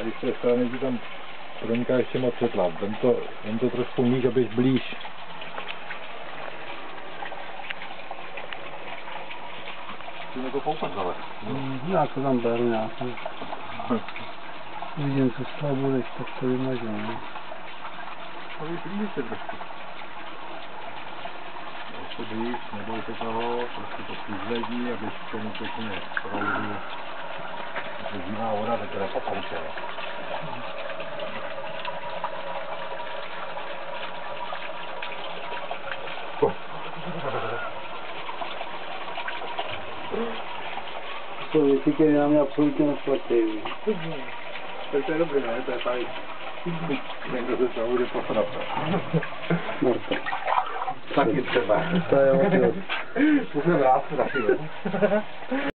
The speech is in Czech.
tady z té strany ti tam proniká ještě moc světla. Vem to trošku níž, abys blíž. Musíme to koupat zale. Já to tam beru nějaký. Vidím, co z toho budeš, tak to vymažu, ne? A vy blížíte trošku. Ještě blíž, nebojte toho, prostě to přizvedí, abys k tomu pěkně proudil. To zimá voda, tak to nepopouče. To věci, které na mě absolutně neplatí. To je dobré, ne? To je fajn. Někdo se toho bude posrat. Marta. Taky třeba. To je opět. To jsem rád taky.